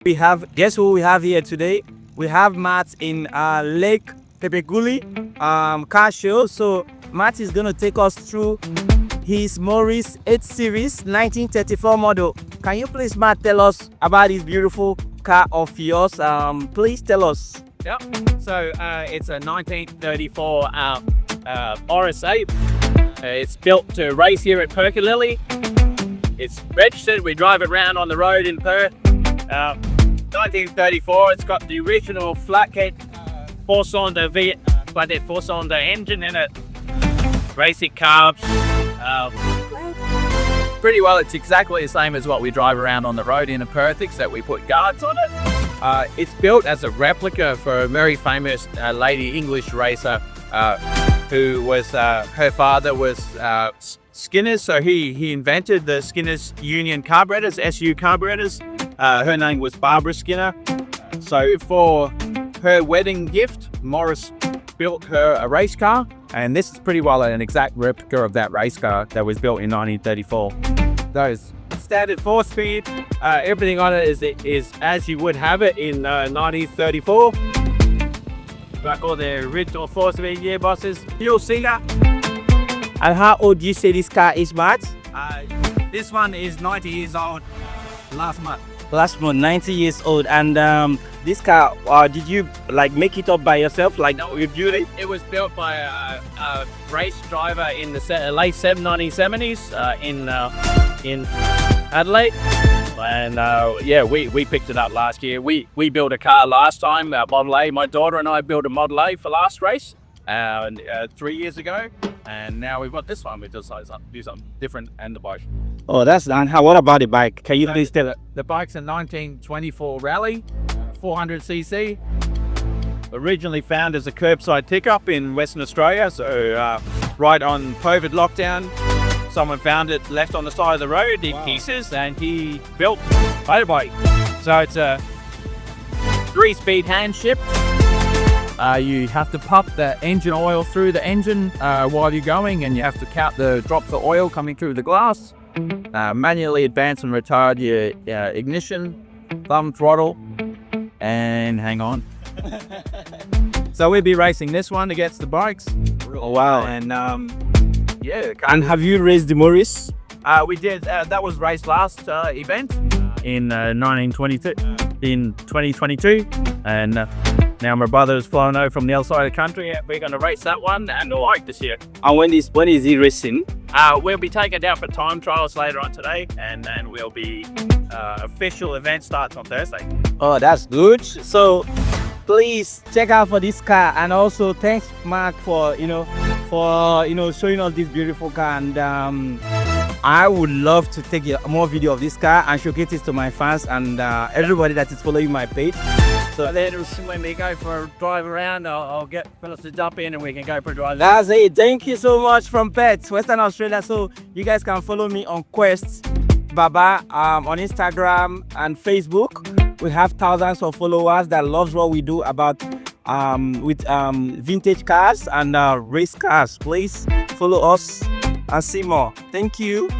We have, guess who we have here today? We have Matt in Lake Pepeguli car show. So Matt is gonna take us through his Morris 8 Series 1934 model. Can you please, Matt, tell us about this beautiful car of yours? Please tell us. Yep. So it's a 1934 Morris 8. It's built to race here at Perth. It's registered. We drive it around on the road in Perth. 1934. It's got the original Flathead four-cylinder Flathead four-cylinder engine in it. Racing carbs. Pretty well, it's exactly the same as what we drive around on the road in Perth, except we put guards on it. It's built as a replica for a very famous lady English racer who was, her father was Skinner's, so he invented the Skinner's Union Carburetors, SU Carburetors. Her name was Barbara Skinner. So for her wedding gift, Morris built her a race car, and this is pretty well an exact replica of that race car that was built in 1934. Those standard 4-speed, everything on it is as you would have it in 1934. Like all the original 4-speed gearboxes, you'll see that. And how old do you say this car is, Matt? This one is 90 years old last month. Last month, 90 years old. And this car, did you like make it up by yourself? Like, no, you built it? It was built by a race driver in the late 1970s in Adelaide. And yeah, we picked it up last year. We built a car last time, Model A. My daughter and I built a Model A for last race 3 years ago. And now we've got this one. We decided to do something different, and the bike. Oh, that's done. What about the bike? Can you please tell it? The bike's a 1924 Raleigh, 400cc. Originally found as a curbside pickup in Western Australia. So right on COVID lockdown, someone found it left on the side of the road in pieces, and he built a motorbike. So it's a 3-speed hand shift. You have to pump the engine oil through the engine while you're going, and you have to count the drops of oil coming through the glass. Manually advance and retard your ignition, thumb throttle, and hang on. So we'll be racing this one against the bikes. Oh, wow. And yeah. And have you raced the Morris? We did. That was raced last event in 2022, and now my brother's flown over from the other side of the country. We're going to race that one and I like this year. And when is he racing? We'll be taking it down for time trials later on today, and then we'll be official event starts on Thursday. Oh, that's good. So please check out for this car, and also thanks Mark for showing us this beautiful car. And I would love to take more video of this car and showcase it to my fans and everybody that is following my page. So then when we go for a drive around, I'll get fellas to jump in and we can go for a drive. That's it. Thank you so much from Perth, Western Australia. So you guys can follow me on Quest Baba on Instagram and Facebook. We have thousands of followers that loves what we do about with vintage cars and race cars. Please follow us and see more. Thank you.